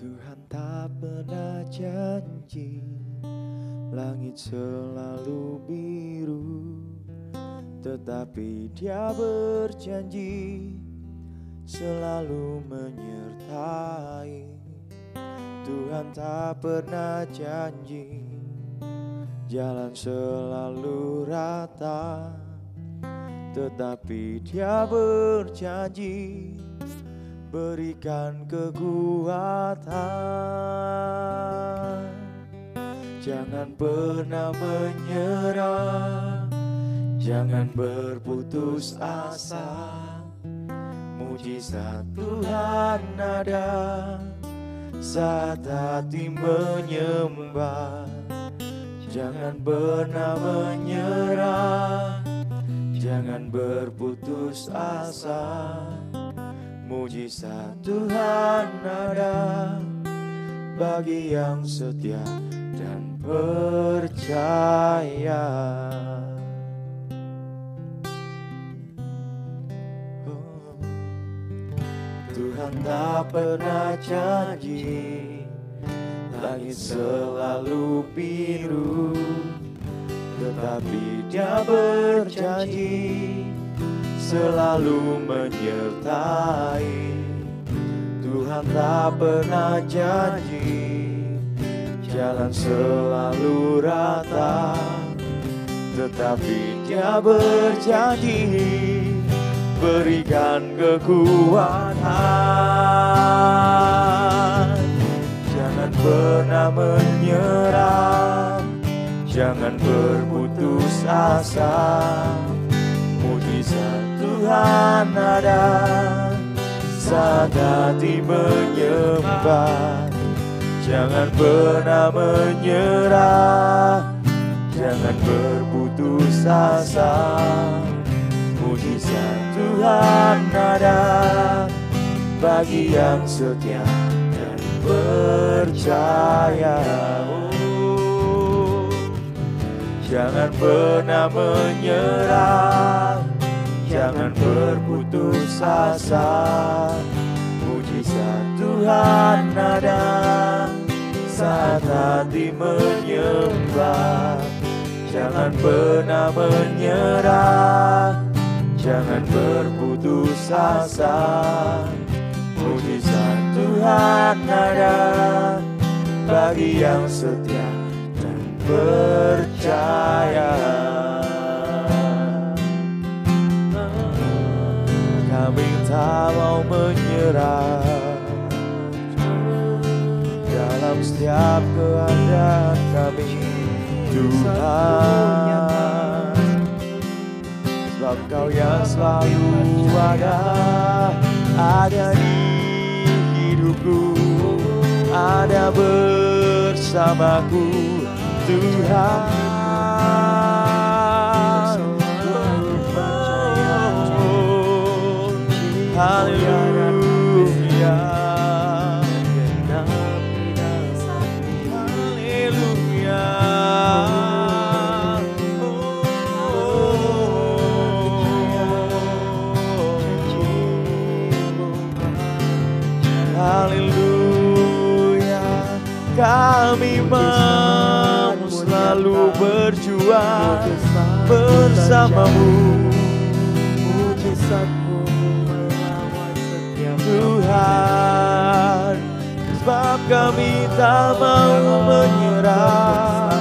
Tuhan tak pernah janji langit selalu biru, tetapi Dia berjanji selalu menyertai. Tuhan tak pernah janji jalan selalu rata, tetapi Dia berjanji berikan kekuatan. Jangan pernah menyerah, jangan berputus asa. Mujizat Tuhan ada saat hati menyembah. Jangan pernah menyerah, jangan berputus asa. Mujizat Tuhan ada bagi yang setia dan percaya. Tuhan tak pernah janji langit selalu biru, tetapi Dia berjanji selalu menyertai. Tuhan tak pernah janji jalan selalu rata, tetapi Dia berjanji berikan kekuatan. Jangan pernah menyerah, jangan berputus asa. Mujizat Tuhan ada saat hati menyembah. Jangan pernah menyerah, jangan berputus asa. Mujizat Tuhan ada bagi yang setia dan percaya. Jangan pernah menyerah, jangan berputus asa. Mujizat Tuhan ada saat hati menyembah. Jangan pernah menyerah, jangan berputus asa. Mujizat Tuhan ada bagi yang setia dan percaya. Kami tak mau menyerah dalam setiap keadaan kami, Tuhan. Sebab Kau yang selalu ada di hidupku, ada bersamaku, Tuhan. Haleluya, haleluya. Haleluya, kami mau selalu berjuang bersamamu. Mujizat-Mu melawan setiap Tuhan, sebab kami tak mau menyerah.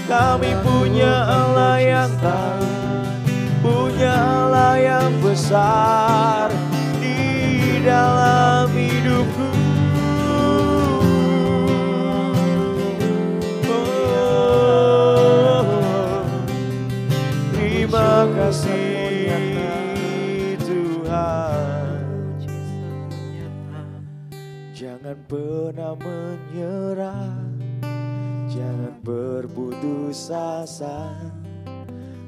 Kami punya Allah yang baik, punya Allah yang besar di dalam hidupku. Terima kasih Tuhan. Jangan pernah menyerah, jangan berputus asa.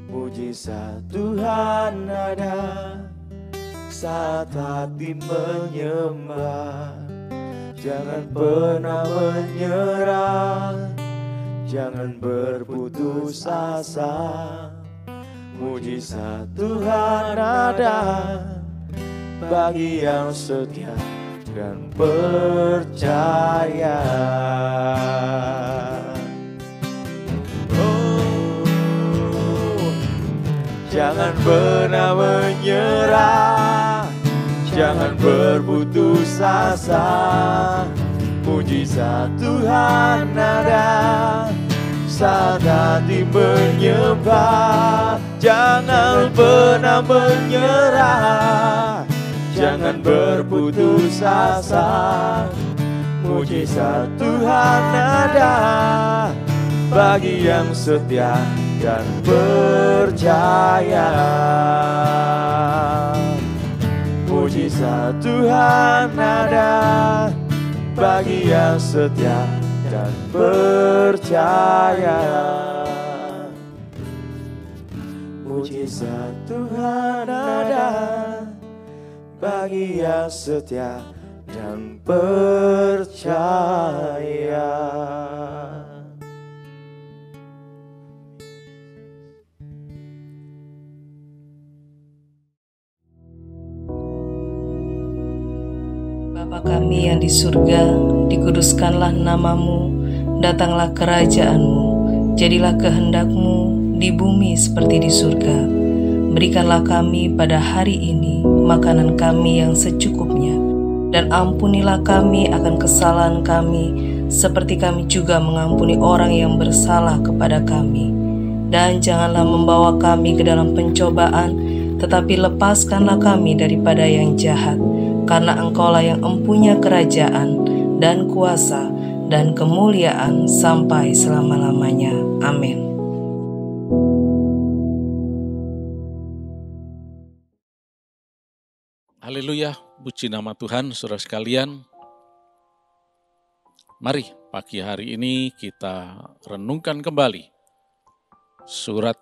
Mujizat Tuhan ada saat hati menyembah. Jangan pernah menyerah, jangan berputus asa. Mujizat Tuhan ada bagi yang setia dan percaya. Oh, jangan pernah menyerah, jangan berputus asa. Mujizat Tuhan ada saat hati menyembah. Jangan pernah menyerah, jangan berputus asa. Mujizat Tuhan ada bagi yang setia dan percaya. Mujizat Tuhan ada bagi yang setia dan percaya. Mujizat Tuhan ada bagi yang setia dan percaya. Bapa kami yang di surga, dikuduskanlah namamu, datanglah kerajaan-Mu, jadilah kehendak-Mu di bumi seperti di surga. Berikanlah kami pada hari ini makanan kami yang secukupnya, dan ampunilah kami akan kesalahan kami, seperti kami juga mengampuni orang yang bersalah kepada kami. Dan janganlah membawa kami ke dalam pencobaan, tetapi lepaskanlah kami daripada yang jahat. Karena Engkaulah yang empunya kerajaan dan kuasa dan kemuliaan sampai selama-lamanya. Amin. Haleluya, puji nama Tuhan, saudara sekalian. Mari pagi hari ini kita renungkan kembali surat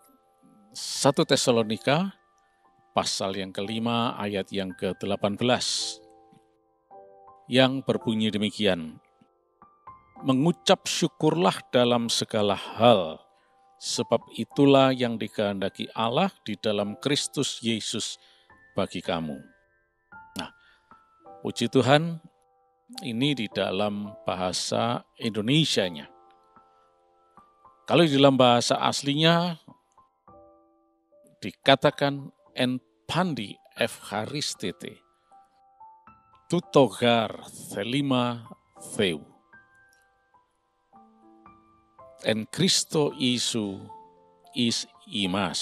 1 Tesalonika pasal yang kelima ayat yang ke-18 yang berbunyi demikian. Mengucap syukurlah dalam segala hal, sebab itulah yang dikehendaki Allah di dalam Kristus Yesus bagi kamu. Nah, puji Tuhan, ini di dalam bahasa Indonesianya. Kalau di dalam bahasa aslinya dikatakan en pandi evharistete, tutogar thelima theu, en Kristo Isu is imas.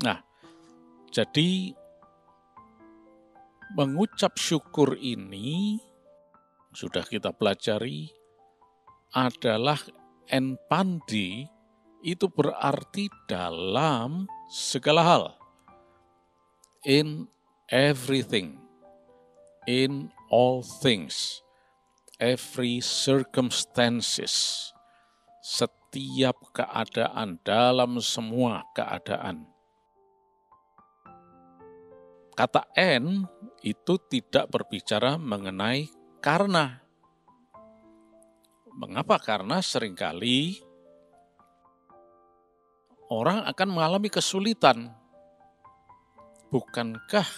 Nah, jadi mengucap syukur ini sudah kita pelajari adalah en pandi, itu berarti dalam segala hal. In everything, in all things, every circumstances, setiap keadaan, dalam semua keadaan. Kata en itu tidak berbicara mengenai karena. Mengapa? Karena seringkali orang akan mengalami kesulitan. Bukankah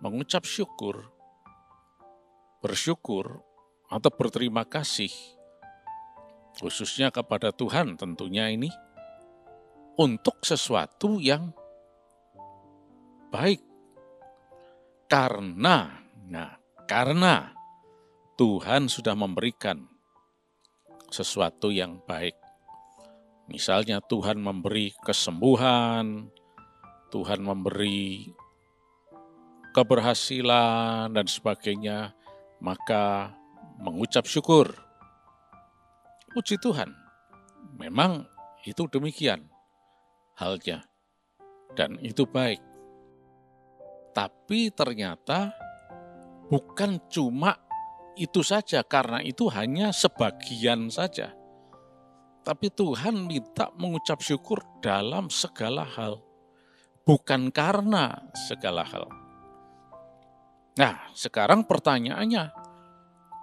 mengucap syukur, bersyukur, atau berterima kasih, khususnya kepada Tuhan tentunya ini, untuk sesuatu yang baik. Karena Tuhan sudah memberikan sesuatu yang baik. Misalnya Tuhan memberi kesembuhan, Tuhan memberi keberhasilan dan sebagainya, maka mengucap syukur. Puji Tuhan, memang itu demikian halnya dan itu baik. Tapi ternyata bukan cuma itu saja, karena itu hanya sebagian saja. Tapi Tuhan minta mengucap syukur dalam segala hal, bukan karena segala hal. Nah, sekarang pertanyaannya,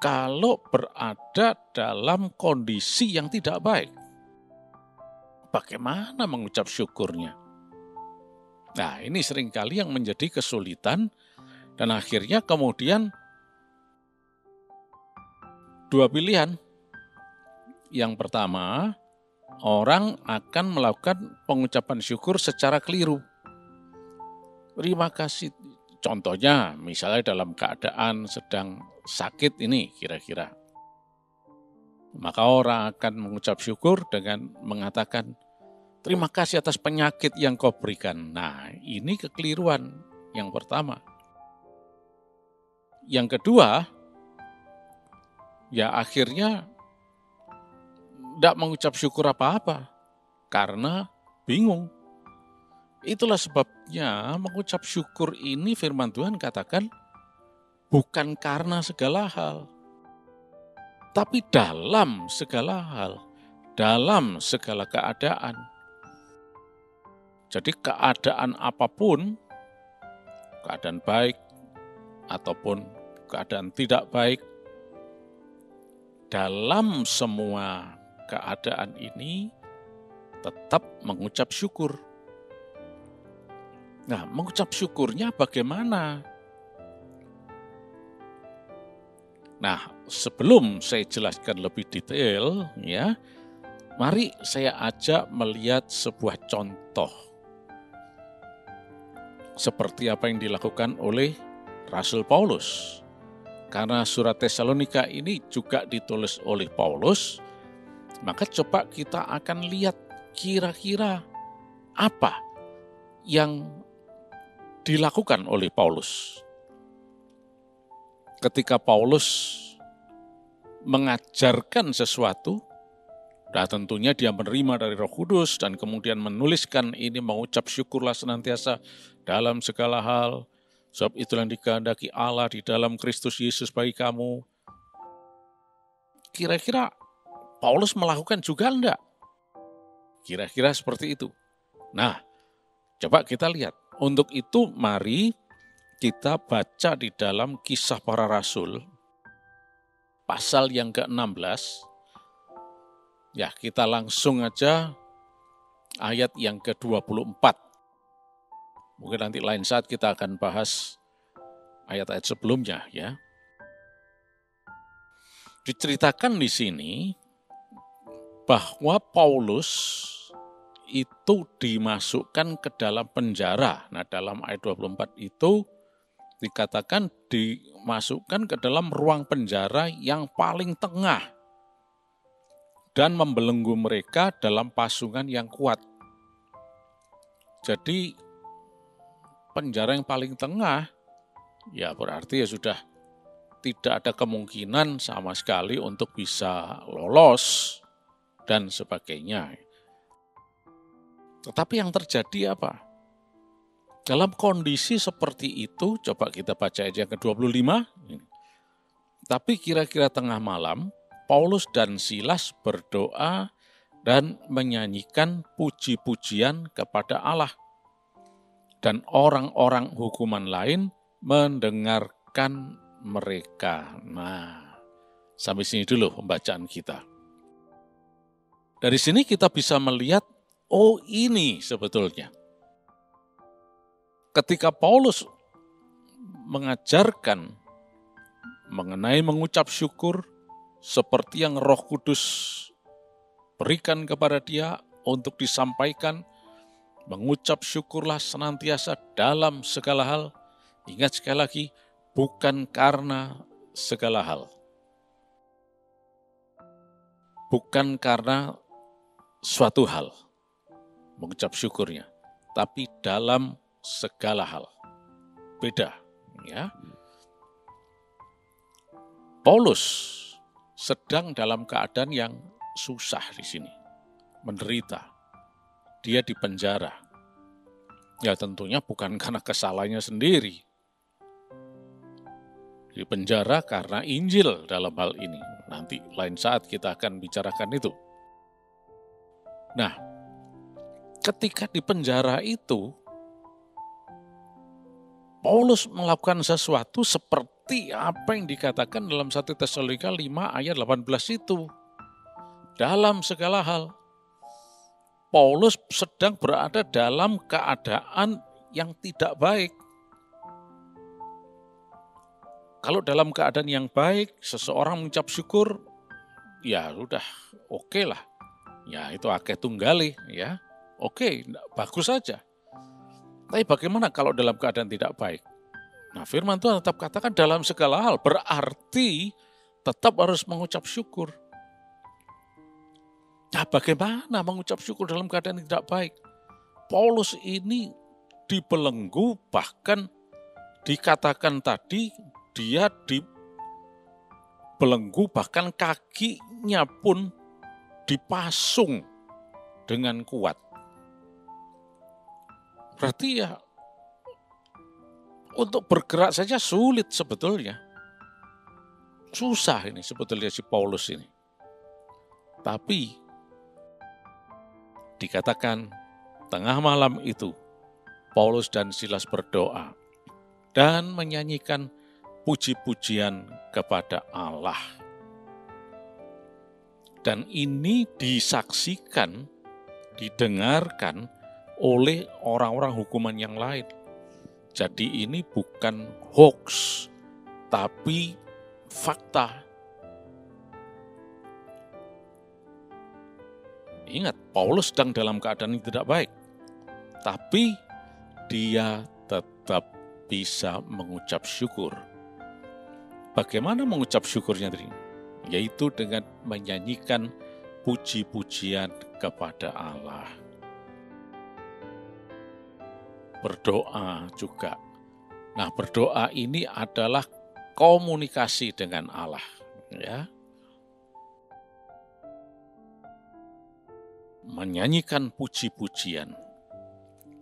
kalau berada dalam kondisi yang tidak baik, bagaimana mengucap syukurnya? Nah, ini seringkali yang menjadi kesulitan dan akhirnya kemudian dua pilihan. Yang pertama, orang akan melakukan pengucapan syukur secara keliru. Terima kasih. Contohnya, misalnya dalam keadaan sedang sakit ini kira-kira. Maka orang akan mengucap syukur dengan mengatakan, terima kasih atas penyakit yang kau berikan. Nah, ini kekeliruan yang pertama. Yang kedua, ya akhirnya tidak mengucap syukur apa-apa karena bingung. Itulah sebabnya mengucap syukur ini firman Tuhan katakan bukan karena segala hal, tapi dalam segala hal, dalam segala keadaan. Jadi keadaan apapun, keadaan baik ataupun keadaan tidak baik, dalam semua keadaan ini tetap mengucap syukur. Nah, mengucap syukurnya bagaimana? Nah, sebelum saya jelaskan lebih detail, ya, mari saya ajak melihat sebuah contoh seperti apa yang dilakukan oleh Rasul Paulus. Karena surat Tesalonika ini juga ditulis oleh Paulus, maka coba kita akan lihat kira-kira apa yang dilakukan oleh Paulus. Ketika Paulus mengajarkan sesuatu, dan tentunya dia menerima dari Roh Kudus dan kemudian menuliskan ini, mengucap syukurlah senantiasa dalam segala hal, sebab itulah yang dikehendaki Allah di dalam Kristus Yesus bagi kamu. Kira-kira Paulus melakukan juga enggak? Kira-kira seperti itu. Nah, coba kita lihat. Untuk itu mari kita baca di dalam Kisah Para Rasul, pasal yang ke-16. Ya, kita langsung aja ayat yang ke-24. Mungkin nanti lain saat kita akan bahas ayat-ayat sebelumnya, ya. Diceritakan di sini bahwa Paulus itu dimasukkan ke dalam penjara. Nah, dalam ayat 24 itu dikatakan dimasukkan ke dalam ruang penjara yang paling tengah dan membelenggu mereka dalam pasungan yang kuat. Jadi penjara yang paling tengah, ya berarti ya sudah tidak ada kemungkinan sama sekali untuk bisa lolos dan sebagainya. Tetapi yang terjadi apa? Dalam kondisi seperti itu, coba kita baca aja ke-25. Tapi kira-kira tengah malam, Paulus dan Silas berdoa dan menyanyikan puji-pujian kepada Allah. Dan orang-orang hukuman lain mendengarkan mereka. Nah, sampai sini dulu pembacaan kita. Dari sini kita bisa melihat, oh ini sebetulnya. Ketika Paulus mengajarkan mengenai mengucap syukur, seperti yang Roh Kudus berikan kepada dia untuk disampaikan, mengucap syukurlah senantiasa dalam segala hal. Ingat sekali lagi, bukan karena segala hal. Bukan karena suatu hal, mengucap syukurnya, tapi dalam segala hal. Beda, ya. Paulus sedang dalam keadaan yang susah di sini, menderita. Dia di penjara. Ya tentunya bukan karena kesalahannya sendiri. Di penjara karena Injil dalam hal ini. Nanti lain saat kita akan bicarakan itu. Nah, ketika di penjara itu, Paulus melakukan sesuatu seperti apa yang dikatakan dalam 1 Tesalonika 5 ayat 18 itu. Dalam segala hal, Paulus sedang berada dalam keadaan yang tidak baik. Kalau dalam keadaan yang baik, seseorang mengucap syukur, ya sudah oke lah. Ya itu akeh tunggale, ya oke, bagus saja. Tapi bagaimana kalau dalam keadaan tidak baik? Nah, firman Tuhan tetap katakan dalam segala hal, berarti tetap harus mengucap syukur. Nah, bagaimana mengucap syukur dalam keadaan yang tidak baik? Paulus ini dibelenggu, bahkan dikatakan tadi dia dibelenggu, bahkan kakinya pun dipasung dengan kuat. Berarti ya untuk bergerak saja sulit sebetulnya. Susah ini sebetulnya si Paulus ini. Tapi dikatakan tengah malam itu Paulus dan Silas berdoa dan menyanyikan puji-pujian kepada Allah. Dan ini disaksikan, didengarkan oleh orang-orang hukuman yang lain. Jadi ini bukan hoax, tapi fakta. Ingat, Paulus sedang dalam keadaan yang tidak baik. Tapi dia tetap bisa mengucap syukur. Bagaimana mengucap syukurnya tadi? Yaitu dengan menyanyikan puji-pujian kepada Allah. Berdoa juga. Nah, berdoa ini adalah komunikasi dengan Allah, ya. Menyanyikan puji-pujian.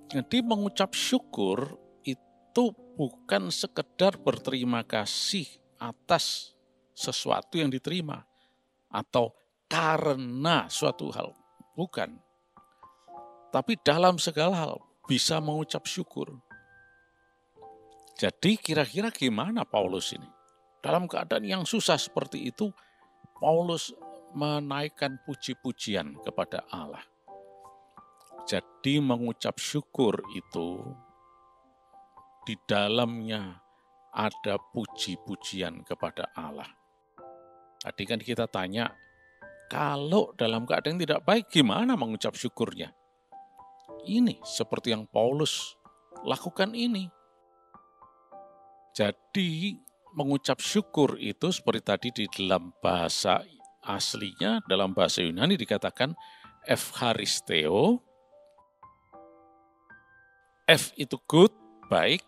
Jadi mengucap syukur itu bukan sekedar berterima kasih atas sesuatu yang diterima atau karena suatu hal, bukan. Tapi dalam segala hal bisa mengucap syukur. Jadi kira-kira gimana Paulus ini? Dalam keadaan yang susah seperti itu, Paulus menaikkan puji-pujian kepada Allah. Jadi mengucap syukur itu di dalamnya ada puji-pujian kepada Allah. Tadi kan kita tanya, kalau dalam keadaan tidak baik gimana mengucap syukurnya? Ini seperti yang Paulus lakukan ini. Jadi mengucap syukur itu seperti tadi di dalam bahasa aslinya, dalam bahasa Yunani dikatakan Evcharisteo. F itu good, baik,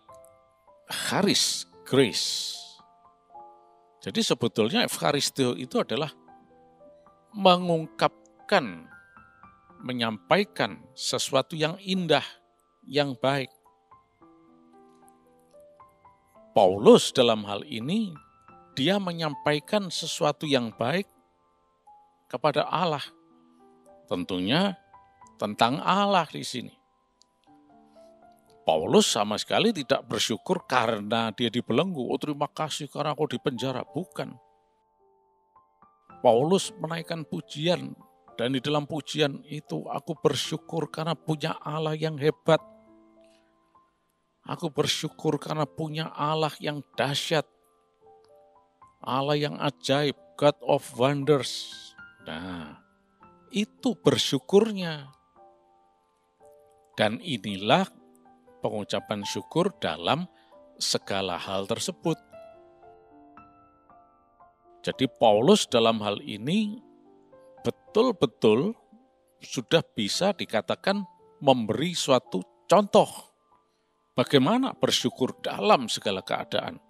charis, grace. Jadi sebetulnya Evcharisteo itu adalah mengungkapkan, menyampaikan sesuatu yang indah, yang baik. Paulus dalam hal ini, dia menyampaikan sesuatu yang baik kepada Allah. Tentunya tentang Allah di sini. Paulus sama sekali tidak bersyukur karena dia dibelenggu. Oh, terima kasih karena aku dipenjara. Bukan. Paulus menaikkan pujian. Dan di dalam pujian itu aku bersyukur karena punya Allah yang hebat. Aku bersyukur karena punya Allah yang dahsyat. Allah yang ajaib. God of wonders. Nah, itu bersyukurnya. Dan inilah pengucapan syukur dalam segala hal tersebut. Jadi Paulus dalam hal ini betul-betul sudah bisa dikatakan memberi suatu contoh bagaimana bersyukur dalam segala keadaan.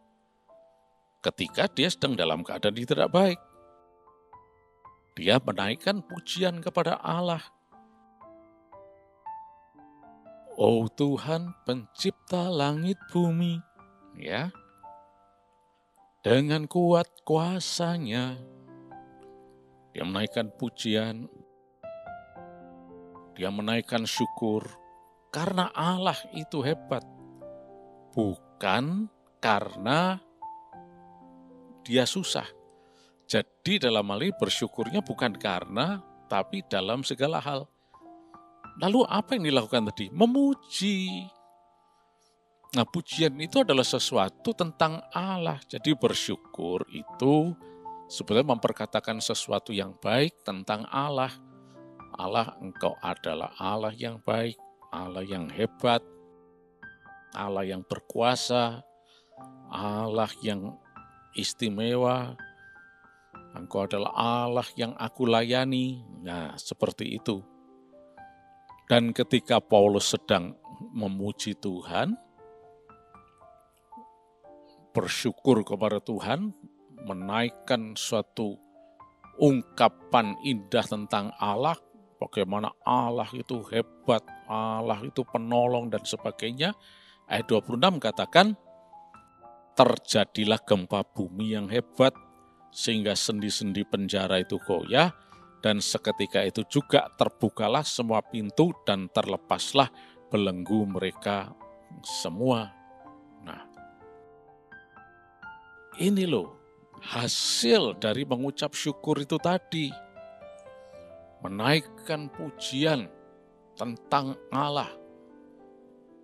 Ketika dia sedang dalam keadaan yang tidak baik, dia menaikkan pujian kepada Allah. Oh Tuhan pencipta langit bumi, ya, dengan kuat kuasa-Nya, dia menaikkan pujian, dia menaikkan syukur, karena Allah itu hebat, bukan karena dia susah. Jadi dalam hal ini bersyukurnya bukan karena, tapi dalam segala hal. Lalu apa yang dilakukan tadi? Memuji. Nah, pujian itu adalah sesuatu tentang Allah. Jadi bersyukur itu sebenarnya memperkatakan sesuatu yang baik tentang Allah. Allah, Engkau adalah Allah yang baik, Allah yang hebat, Allah yang berkuasa, Allah yang istimewa. Engkau adalah Allah yang aku layani. Nah, seperti itu. Dan ketika Paulus sedang memuji Tuhan, bersyukur kepada Tuhan, menaikkan suatu ungkapan indah tentang Allah, bagaimana Allah itu hebat, Allah itu penolong dan sebagainya. Ayat 26 katakan, terjadilah gempa bumi yang hebat, sehingga sendi-sendi penjara itu goyah, dan seketika itu juga terbukalah semua pintu dan terlepaslah belenggu mereka semua. Nah, ini loh hasil dari mengucap syukur itu tadi. Menaikkan pujian tentang Allah.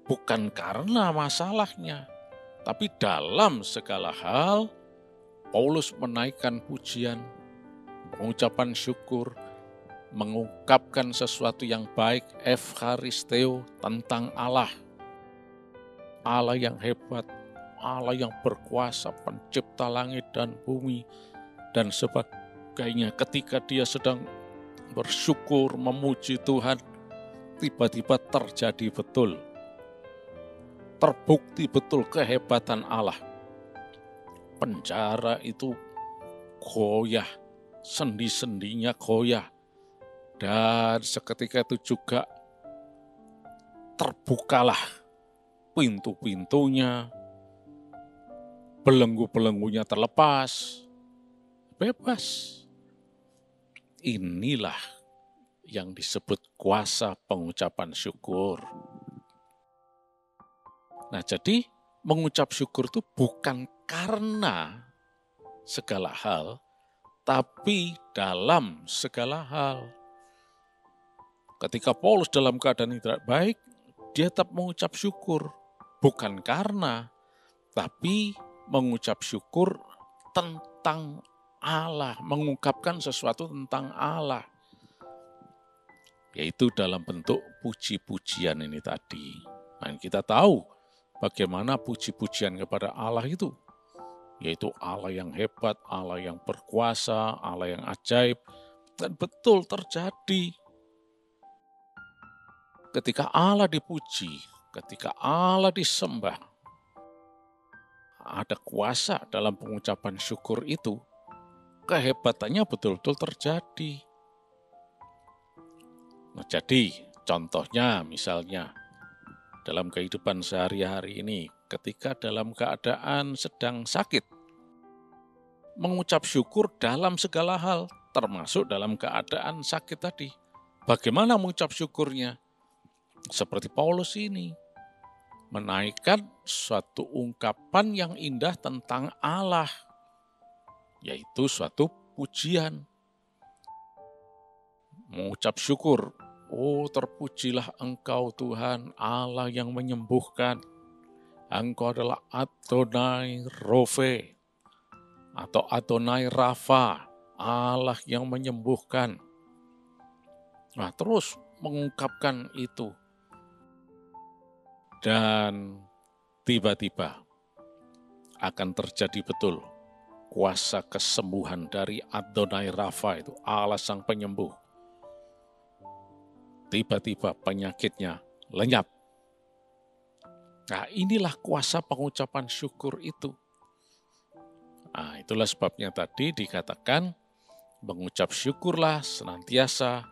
Bukan karena masalahnya, tapi dalam segala hal, Paulus menaikkan pujian, pengucapan syukur, mengungkapkan sesuatu yang baik, Evcharisteo, tentang Allah. Allah yang hebat, Allah yang berkuasa, pencipta langit dan bumi, dan sebagainya. Ketika dia sedang bersyukur, memuji Tuhan, tiba-tiba terjadi betul. Terbukti betul kehebatan Allah. Penjara itu goyah, sendi-sendinya goyah. Dan seketika itu juga terbukalah pintu-pintunya, belenggu-belenggunya terlepas, bebas. Inilah yang disebut kuasa pengucapan syukur. Nah, jadi mengucap syukur itu bukan karena segala hal, tapi dalam segala hal. Ketika Paulus dalam keadaan yang tidak baik, dia tetap mengucap syukur. Bukan karena, tapi mengucap syukur tentang Allah, mengungkapkan sesuatu tentang Allah. Yaitu dalam bentuk puji-pujian ini tadi. Nah, kita tahu bagaimana puji-pujian kepada Allah itu. Yaitu Allah yang hebat, Allah yang berkuasa, Allah yang ajaib. Dan betul terjadi. Ketika Allah dipuji, ketika Allah disembah, ada kuasa dalam pengucapan syukur itu, kehebatannya betul-betul terjadi. Nah, jadi contohnya misalnya dalam kehidupan sehari-hari ini, ketika dalam keadaan sedang sakit, mengucap syukur dalam segala hal, termasuk dalam keadaan sakit tadi. Bagaimana mengucap syukurnya? Seperti Paulus ini, menaikkan suatu ungkapan yang indah tentang Allah, yaitu suatu pujian. Mengucap syukur, oh terpujilah Engkau Tuhan, Allah yang menyembuhkan. Engkau adalah Adonai Rofe, atau Adonai Rafa, Allah yang menyembuhkan. Nah, terus mengungkapkan itu. Dan tiba-tiba akan terjadi betul kuasa kesembuhan dari Adonai Rafa itu, Allah sang penyembuh. Tiba-tiba penyakitnya lenyap. Nah, inilah kuasa pengucapan syukur itu. Nah, itulah sebabnya tadi dikatakan mengucap syukurlah senantiasa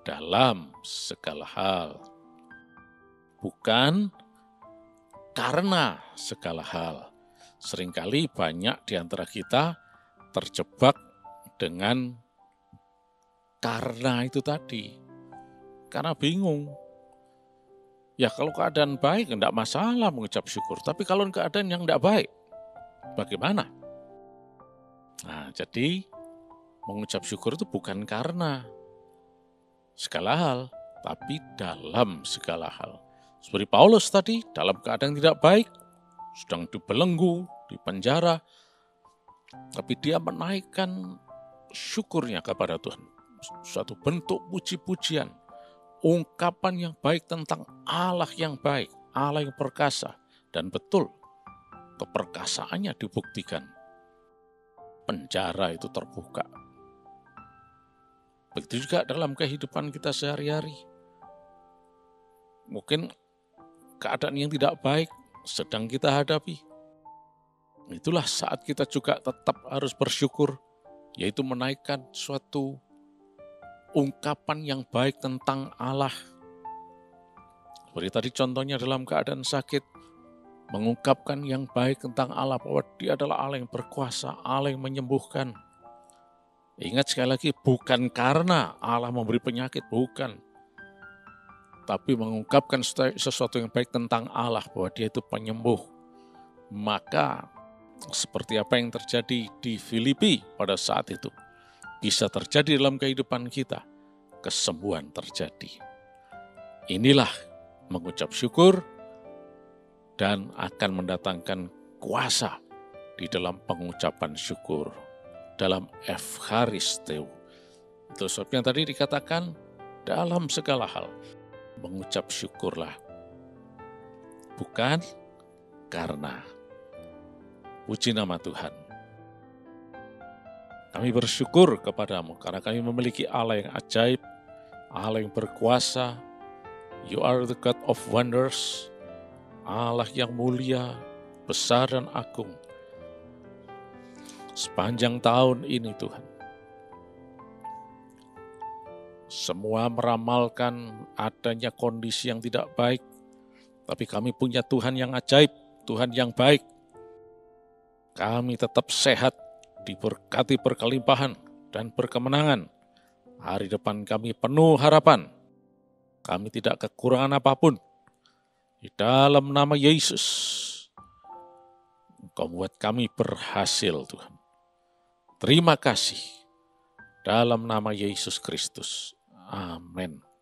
dalam segala hal. Bukan karena segala hal. Seringkali banyak di antara kita terjebak dengan karena itu tadi. Karena bingung. Ya kalau keadaan baik enggak masalah mengucap syukur. Tapi kalau keadaan yang enggak baik, bagaimana? Nah, jadi mengucap syukur itu bukan karena segala hal, tapi dalam segala hal. Seperti Paulus tadi, dalam keadaan tidak baik, sedang dibelenggu, di penjara, tapi dia menaikkan syukurnya kepada Tuhan. Suatu bentuk puji-pujian, ungkapan yang baik tentang Allah yang baik, Allah yang perkasa. Dan betul, keperkasaannya dibuktikan. Penjara itu terbuka. Begitu juga dalam kehidupan kita sehari-hari. Mungkin keadaan yang tidak baik sedang kita hadapi. Itulah saat kita juga tetap harus bersyukur, yaitu menaikkan suatu ungkapan yang baik tentang Allah. Seperti tadi contohnya dalam keadaan sakit, mengungkapkan yang baik tentang Allah, bahwa Dia adalah Allah yang berkuasa, Allah yang menyembuhkan. Ingat sekali lagi, bukan karena Allah memberi penyakit, bukan. Tapi mengungkapkan sesuatu yang baik tentang Allah, bahwa Dia itu penyembuh. Maka seperti apa yang terjadi di Filipi pada saat itu, bisa terjadi dalam kehidupan kita, kesembuhan terjadi. Inilah mengucap syukur dan akan mendatangkan kuasa di dalam pengucapan syukur, dalam Efcharisteu. Itu sebabnya tadi dikatakan dalam segala hal mengucap syukurlah. Bukan karena. Puji nama Tuhan. Kami bersyukur kepadamu karena kami memiliki Allah yang ajaib, Allah yang berkuasa. You are the God of wonders. Allah yang mulia, besar dan agung. Sepanjang tahun ini Tuhan, semua meramalkan adanya kondisi yang tidak baik, tapi kami punya Tuhan yang ajaib, Tuhan yang baik. Kami tetap sehat, diberkati berkelimpahan dan berkemenangan. Hari depan kami penuh harapan. Kami tidak kekurangan apapun. Di dalam nama Yesus, Engkau buat kami berhasil Tuhan. Terima kasih. Dalam nama Yesus Kristus. Amin.